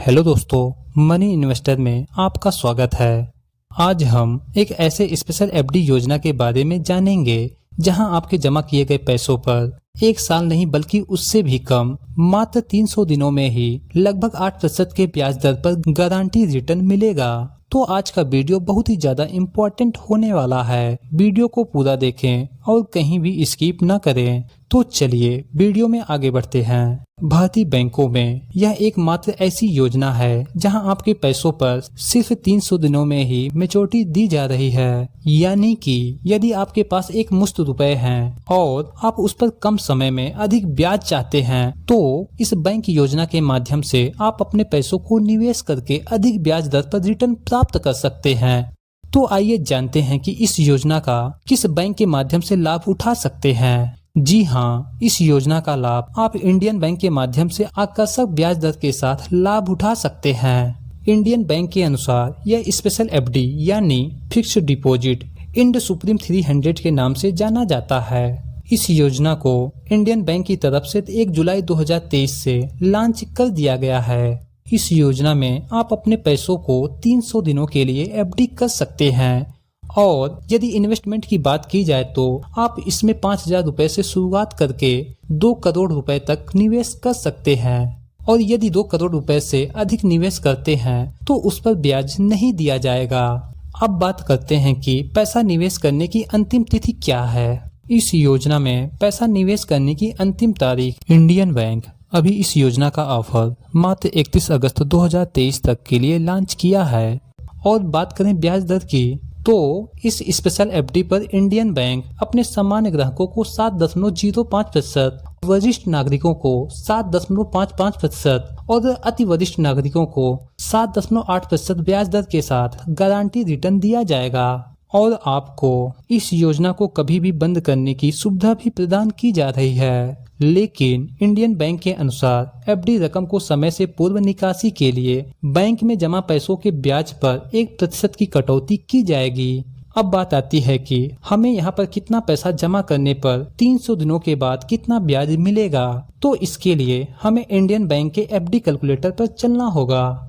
Hello दोस्तों, money investor में आपका स्वागत है। आज हम एक ऐसे स्पेशल एफडी योजना के बारे में जानेंगे जहां आपके जमा किए गए पैसों पर एक साल नहीं बल्कि उससे भी कम मात्र 300 दिनों में ही लगभग 8% के ब्याज दर पर गारंटी रिटर्न मिलेगा। तो आज का वीडियो बहुत ही ज्यादा इम्पोर्टेंट होने वाला है। वीडियो को पूरा देखें और कहीं भी स्किप न करें। तो चलिए वीडियो में आगे बढ़ते हैं। भारतीय बैंकों में यह एकमात्र ऐसी योजना है जहां आपके पैसों पर सिर्फ 300 दिनों में ही मैच्योरिटी दी जा रही है। यानी कि यदि आपके पास एक मुश्त रुपए हैं और आप उस पर कम समय में अधिक ब्याज चाहते हैं तो इस बैंक योजना के माध्यम से आप अपने पैसों को निवेश करके अधिक ब्याज दर पर रिटर्न प्राप्त कर सकते हैं। तो आइए जानते हैं कि इस योजना का किस बैंक के माध्यम से लाभ उठा सकते हैं। जी हाँ, इस योजना का लाभ आप इंडियन बैंक के माध्यम से आकर्षक ब्याज दर के साथ लाभ उठा सकते हैं। इंडियन बैंक के अनुसार यह स्पेशल एफडी यानी फिक्स्ड डिपॉजिट इंड सुप्रीम 300 के नाम से जाना जाता है। इस योजना को इंडियन बैंक की तरफ से 1 जुलाई 2023 से लॉन्च कर दिया गया है। इस योजना में आप अपने पैसों को 300 दिनों के लिए एफडी कर सकते हैं और यदि इन्वेस्टमेंट की बात की जाए तो आप इसमें 5,000 रुपए से शुरुआत करके 2 करोड़ रुपए तक निवेश कर सकते हैं और यदि 2 करोड़ रुपए से अधिक निवेश करते हैं तो उस पर ब्याज नहीं दिया जाएगा। अब बात करते हैं कि पैसा निवेश करने की अंतिम तिथि क्या है। इस योजना में पैसा निवेश करने की अंतिम तारीख इंडियन बैंक अभी इस योजना का ऑफर मात्र 31 अगस्त 2023 तक के लिए लॉन्च किया है। और बात करें ब्याज दर की तो इस स्पेशल एफडी पर इंडियन बैंक अपने सामान्य ग्राहकों को 7.05%, वरिष्ठ नागरिकों को 7.55% और अति वरिष्ठ नागरिकों को 7.8% ब्याज दर के साथ गारंटी रिटर्न दिया जाएगा और आपको इस योजना को कभी भी बंद करने की सुविधा भी प्रदान की जा रही है। लेकिन इंडियन बैंक के अनुसार एफडी रकम को समय से पूर्व निकासी के लिए बैंक में जमा पैसों के ब्याज पर 1% की कटौती की जाएगी। अब बात आती है कि हमें यहाँ पर कितना पैसा जमा करने पर 300 दिनों के बाद कितना ब्याज मिलेगा। तो इसके लिए हमें इंडियन बैंक के एफडी कैलकुलेटर पर चलना होगा।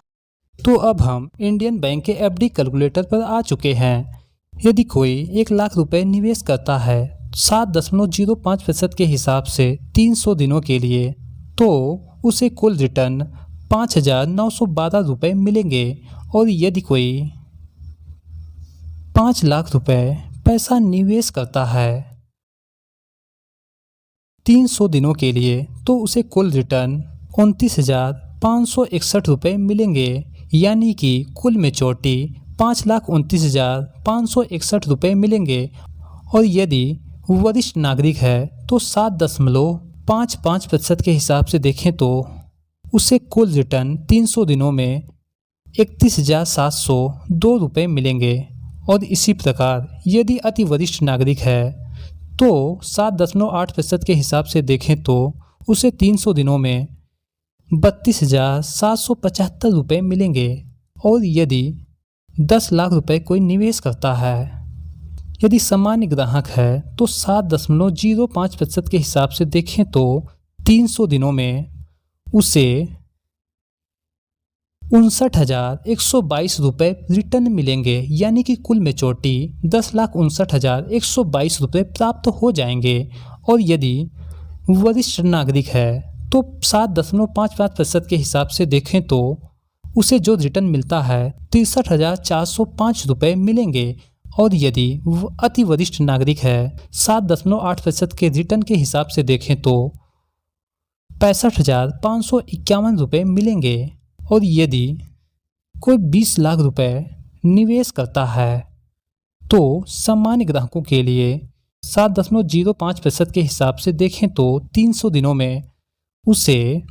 तो अब हम इंडियन बैंक के एफडी कैलकुलेटर पर आ चुके हैं। यदि कोई 1 लाख रुपए निवेश करता है 7.05% के हिसाब से 300 दिनों के लिए तो उसे कुल रिटर्न 5,912 रुपए मिलेंगे। और यदि कोई 5 लाख रुपए पैसा निवेश करता है 300 दिनों के लिए तो उसे कुल रिटर्न 29,561 रुपए मिलेंगे। यानी कि कुल मैच्योरिटी 5,29,561 रुपए मिलेंगे। और यदि वरिष्ठ नागरिक है तो 7.55% के हिसाब से देखें तो उसे कुल रिटर्न 300 दिनों में 31,702 रुपए मिलेंगे। और इसी प्रकार यदि अति वरिष्ठ नागरिक है तो 7.8% के हिसाब से देखें तो उसे 300 दिनों में 32,775 रुपए मिलेंगे। और यदि 10 लाख रुपए कोई निवेश करता है, यदि सामान्य ग्राहक है तो 7.05% के हिसाब से देखें तो 300 दिनों में उसे 59,122 रुपए रिटर्न मिलेंगे। यानी कि कुल मैच्योरिटी 10,59,122 रुपए प्राप्त हो जाएंगे। और यदि वरिष्ठ नागरिक है तो 7.55% के हिसाब से देखें तो उसे जो रिटर्न मिलता है 63,405 रुपए मिलेंगे। और यदि अति वरिष्ठ नागरिक है 7.8% के रिटर्न के हिसाब से देखें तो 65,551 रुपए मिलेंगे। और यदि कोई 20 लाख रुपए निवेश करता है तो सामान्य ग्राहकों के लिए 7.05% के हिसाब से देखें तो 300 दिनों में उसे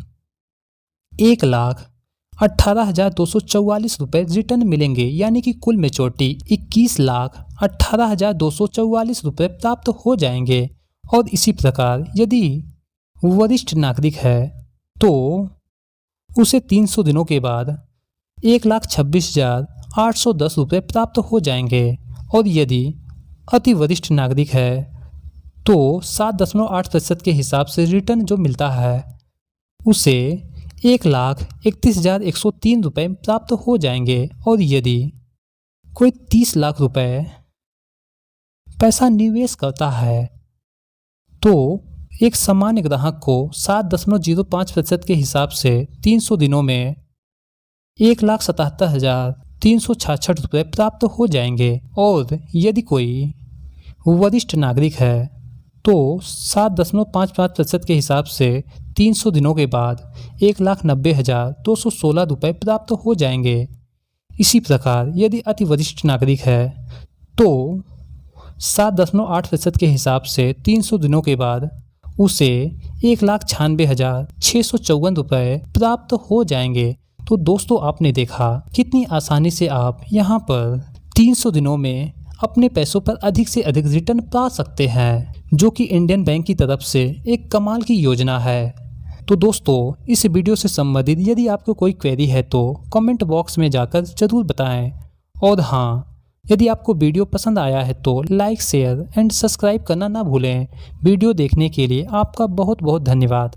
1,18,244 रुपए रिटर्न मिलेंगे। यानी कि कुल मैच्योरिटी 21,18,244 रुपए प्राप्त हो जाएंगे। और इसी प्रकार यदि वरिष्ठ नागरिक है तो उसे 300 दिनों के बाद 1,26,810 रुपए प्राप्त हो जाएंगे। और यदि अति वरिष्ठ नागरिक है तो 7.8% के हिसाब से रिटर्न जो मिलता है उसे 1,31,103 रुपये प्राप्त हो जाएंगे। और यदि कोई 30 लाख रुपए पैसा निवेश करता है तो एक सामान्य ग्राहक को 7.05% के हिसाब से 300 दिनों में 1,77,366 रुपये प्राप्त हो जाएंगे। और यदि कोई वरिष्ठ नागरिक है तो 7.55% के हिसाब से 300 दिनों के बाद 1,90,216 रुपये प्राप्त हो जाएंगे। इसी प्रकार यदि अति वरिष्ठ नागरिक है तो 7.8% के हिसाब से 300 दिनों के बाद उसे 1,96,654 रुपये प्राप्त हो जाएंगे। तो दोस्तों, आपने देखा कितनी आसानी से आप यहाँ पर 300 दिनों में अपने पैसों पर अधिक से अधिक रिटर्न पा सकते हैं, जो कि इंडियन बैंक की तरफ से एक कमाल की योजना है। तो दोस्तों, इस वीडियो से संबंधित यदि आपको कोई क्वेरी है तो कमेंट बॉक्स में जाकर जरूर बताएं। और हाँ, यदि आपको वीडियो पसंद आया है तो लाइक, शेयर एंड सब्सक्राइब करना ना भूलें। वीडियो देखने के लिए आपका बहुत बहुत धन्यवाद।